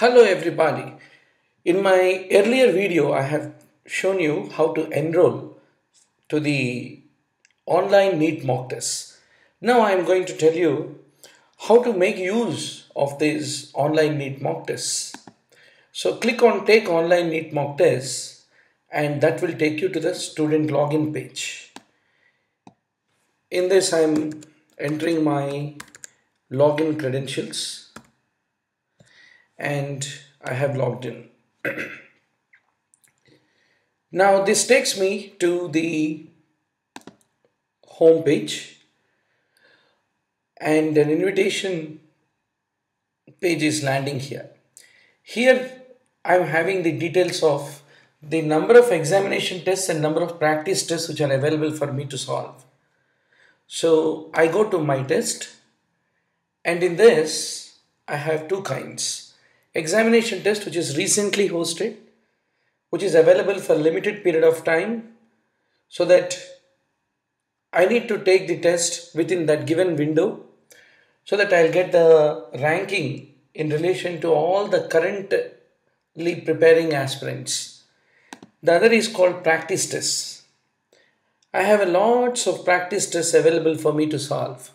Hello everybody. In my earlier video, I have shown you how to enroll to the online NEET mock test. Now I am going to tell you how to make use of these online NEET mock tests. So click on take online NEET mock test and that will take you to the student login page. In this I am entering my login credentials and I have logged in. Now this takes me to the home page and an invitation page is landing here. Here I'm having the details of the number of examination tests and number of practice tests which are available for me to solve. So I go to my test and in this I have two kinds. Examination test which is recently hosted, which is available for limited period of time, so that I need to take the test within that given window so that I'll get the ranking in relation to all the currently preparing aspirants. The other is called practice tests. I have lots of practice tests available for me to solve.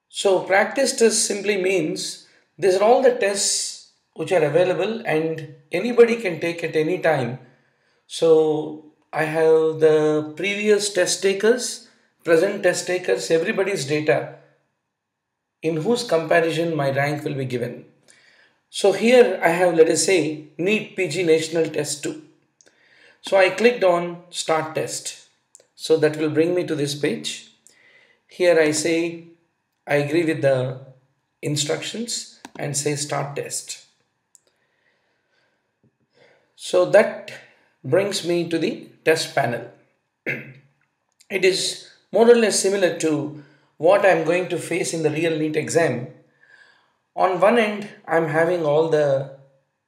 So practice tests simply means these are all the tests which are available and anybody can take at any time. So I have the previous test takers, present test takers, everybody's data in whose comparison my rank will be given. So here I have, let us say, NEET PG National Test 2. So I clicked on Start Test. So that will bring me to this page. Here I say I agree with the instructions and say Start Test. So that brings me to the test panel. It is more or less similar to what I am going to face in the real NEET exam. On one end, I am having all the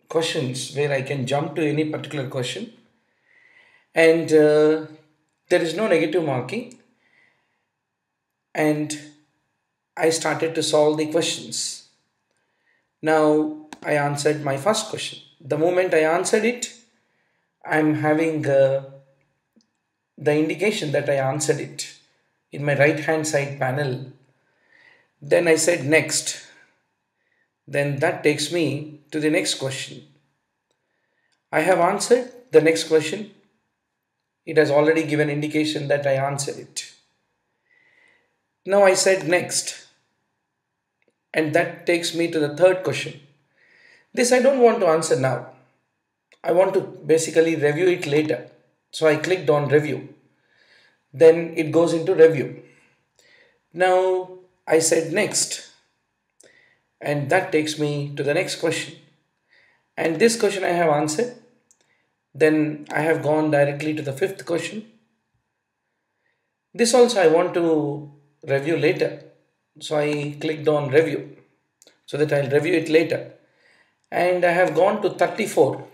questions where I can jump to any particular question, and there is no negative marking, and I started to solve the questions. Now I answered my first question. The moment I answered it, I'm having the indication that I answered it in my right hand side panel. Then I said next. Then that takes me to the next question. I have answered the next question. It has already given indication that I answered it. Now I said next. And that takes me to the third question. This I don't want to answer now. I want to basically review it later. So I clicked on review. Then it goes into review. Now I said next. And that takes me to the next question. And this question I have answered. Then I have gone directly to the fifth question. This also I want to review later. So I clicked on review so that I'll review it later. And I have gone to 34.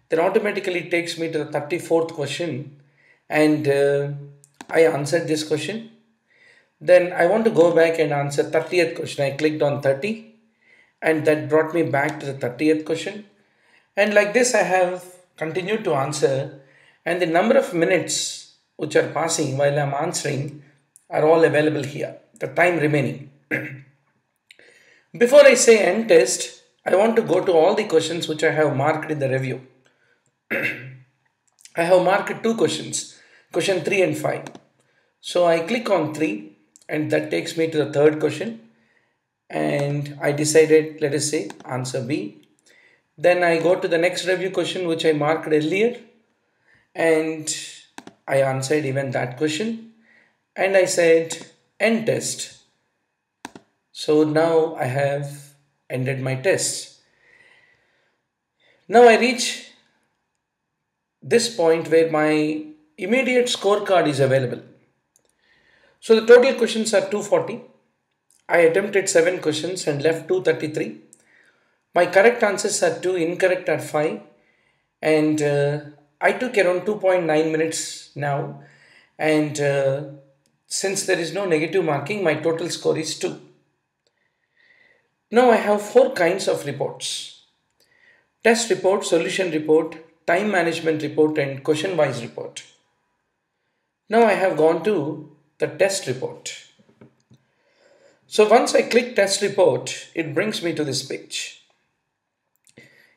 Then automatically takes me to the 34th question and I answered this question. Then I want to go back and answer 30th question. I clicked on 30 and that brought me back to the 30th question. And like this I have continued to answer, and the number of minutes which are passing while I am answering are all available here, the time remaining. Before I say end test, I want to go to all the questions which I have marked in the review. I have marked two questions, question 3 and 5. So I click on 3 and that takes me to the third question. And I decided, let us say, answer B. Then I go to the next review question which I marked earlier. And I answered even that question. And I said, end test. So now I have ended my test. Now I reach this point where my immediate scorecard is available. So the total questions are 240. I attempted 7 questions and left 233. My correct answers are 2, incorrect are 5. And I took around 2.9 minutes now. And since there is no negative marking, my total score is 2. Now I have four kinds of reports: test report, solution report, time management report, and question wise report. Now I have gone to the test report. So once I click test report, it brings me to this page.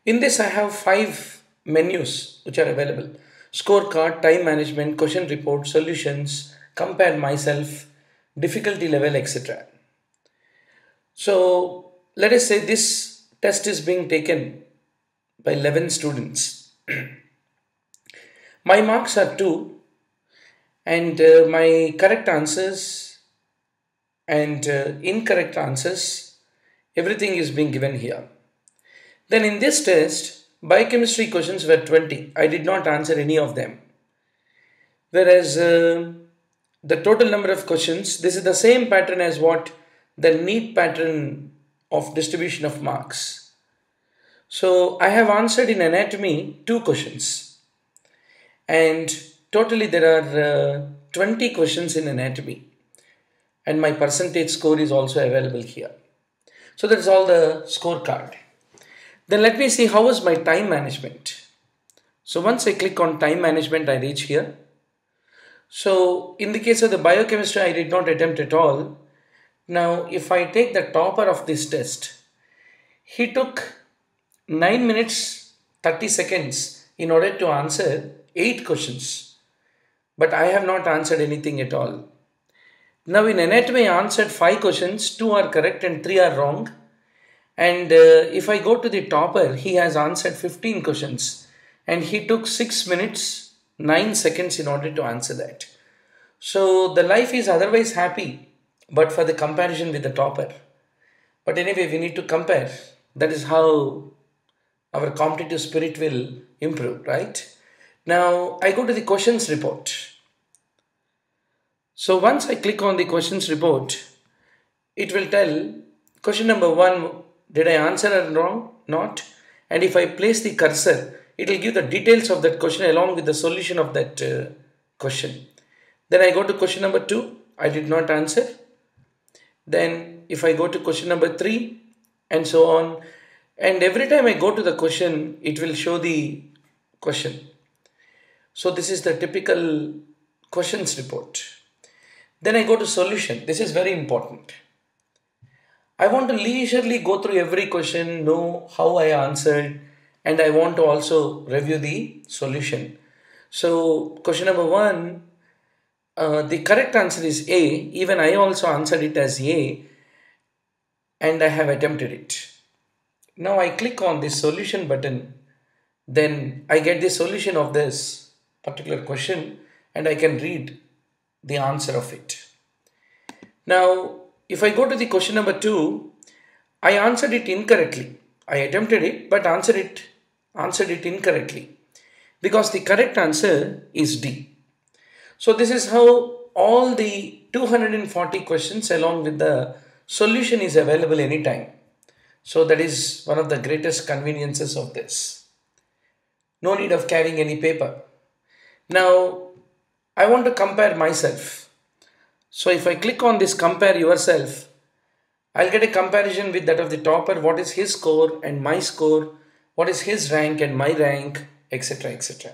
In this I have five menus which are available: scorecard, time management, question report, solutions, compare myself, difficulty level, etc. So let us say this test is being taken by 11 students. My marks are 2, and my correct answers and incorrect answers, everything is being given here. Then in this test, biochemistry questions were 20. I did not answer any of them. Whereas the total number of questions, this is the same pattern as what the NEET pattern of distribution of marks. So I have answered in anatomy 2 questions, and totally there are 20 questions in anatomy, and my percentage score is also available here. So that is all the scorecard. Then let me see how was my time management. So once I click on time management, I reach here. So in the case of the biochemistry, I did not attempt at all. Now if I take the topper of this test, he took 9 minutes 30 seconds in order to answer 8 questions. But I have not answered anything at all. Now in anatomy, I answered 5 questions, 2 are correct and 3 are wrong. And if I go to the topper, he has answered 15 questions and he took 6 minutes 9 seconds in order to answer that. So the life is otherwise happy, but for the comparison with the topper. But anyway, we need to compare. That is how our competitive spirit will improve, right? Now I go to the questions report. So once I click on the questions report, it will tell question number 1, did I answer or wrong? Not. And if I place the cursor, it will give the details of that question along with the solution of that question. Then I go to question number 2, I did not answer. Then if I go to question number 3 and so on, and every time I go to the question, it will show the question. So this is the typical questions report. Then I go to solution. This is very important. I want to leisurely go through every question, know how I answered, and I want to also review the solution. So question number 1, the correct answer is A. Even I also answered it as A, and I have attempted it. Now I click on the solution button, then I get the solution of this particular question and I can read the answer of it. Now if I go to the question number 2, I answered it incorrectly. I attempted it but answered it incorrectly because the correct answer is D. So this is how all the 240 questions along with the solution is available anytime. So that is one of the greatest conveniences of this. No need of carrying any paper. Now I want to compare myself. So if I click on this compare yourself, I'll get a comparison with that of the topper, what is his score and my score, what is his rank and my rank, etc. etc.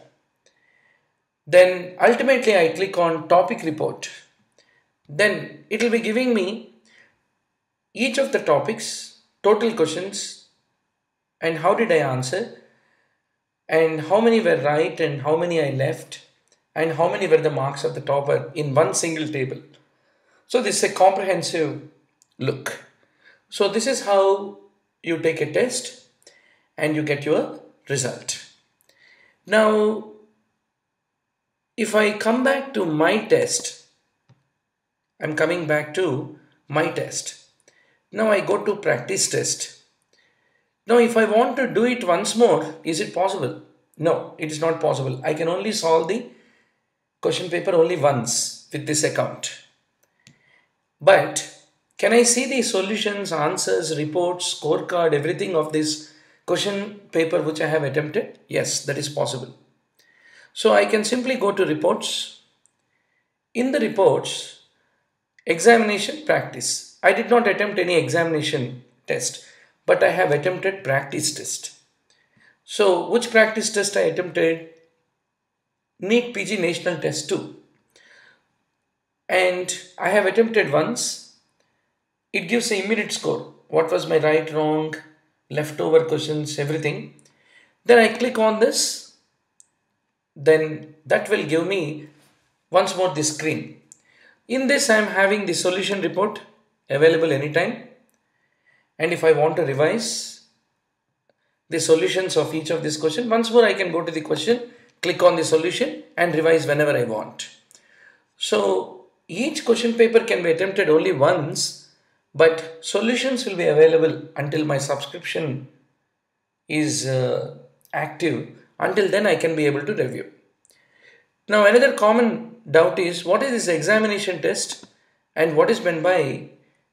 Then ultimately I click on topic report. Then it will be giving me each of the topics, total questions, and how did I answer, and how many were right and how many I left, and how many were the marks of the topper in one single table. So this is a comprehensive look. So this is how you take a test and you get your result. Now if I come back to my test, I'm coming back to my test. Now I go to practice test. Now if I want to do it once more, is it possible? No, it is not possible. I can only solve the question paper only once with this account. But can I see the solutions, answers, reports, scorecard, everything of this question paper which I have attempted? Yes, that is possible. So I can simply go to reports. In the reports, examination practice. I did not attempt any examination test, but I have attempted practice test. So which practice test I attempted? NEET PG National Test 2. And I have attempted once. It gives an immediate score. What was my right, wrong, leftover questions, everything. Then I click on this. Then that will give me once more this screen. In this I am having the solution report available anytime. And if I want to revise the solutions of each of this question, once more I can go to the question, click on the solution and revise whenever I want. So each question paper can be attempted only once, but solutions will be available until my subscription is active. Until then I can be able to review. Now another common doubt is, what is this examination test and what is meant by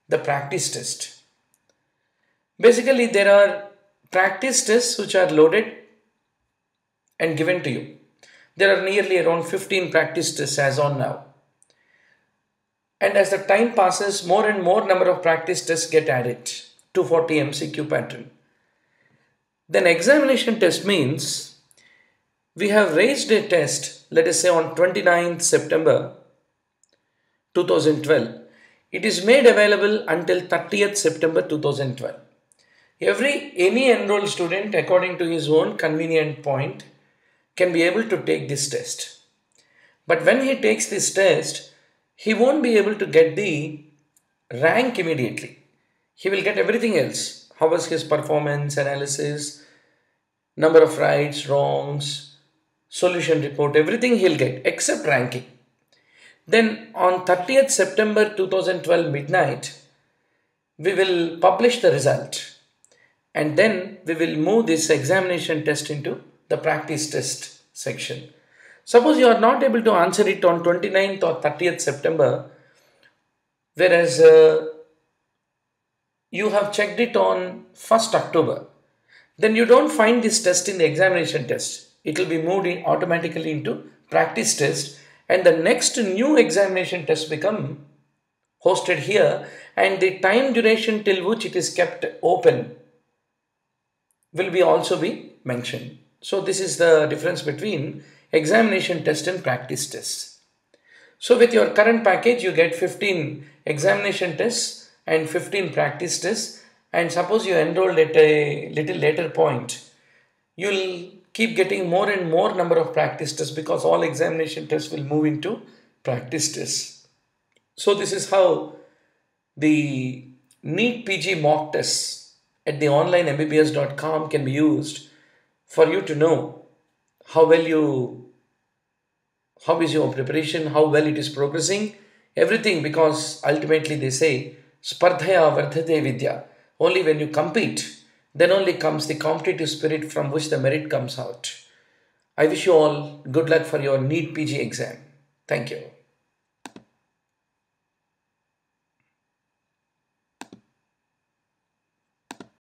the practice test? Basically there are practice tests which are loaded and given to you. There are nearly around 15 practice tests as on now. And as the time passes, more and more number of practice tests get added. 240 MCQ pattern. Then examination test means we have raised a test, let us say on 29th September 2012. It is made available until 30th September 2012. Any enrolled student, according to his own convenient point, can be able to take this test. But when he takes this test, he won't be able to get the rank immediately. He will get everything else. How was his performance, analysis, number of rights, wrongs, solution report, everything he'll get except ranking. Then on 30th September 2012 midnight, we will publish the result. And then we will move this examination test into the practice test section. Suppose you are not able to answer it on 29th or 30th September, whereas you have checked it on 1st October. Then you don't find this test in the examination test. It will be moved automatically into practice test, and the next new examination test become hosted here, and the time duration till which it is kept open will also be mentioned. So this is the difference between examination test and practice tests. So with your current package, you get 15 examination tests and 15 practice tests. And suppose you enrolled at a little later point, you'll keep getting more and more number of practice tests because all examination tests will move into practice tests. So this is how the NEET PG mock tests at the onlinembbs.com can be used for you to know how is your preparation, how well it is progressing, everything, because ultimately they say spardhaya vardhate vidya. Only when you compete, then only comes the competitive spirit from which the merit comes out. I wish you all good luck for your NEET PG exam. Thank you.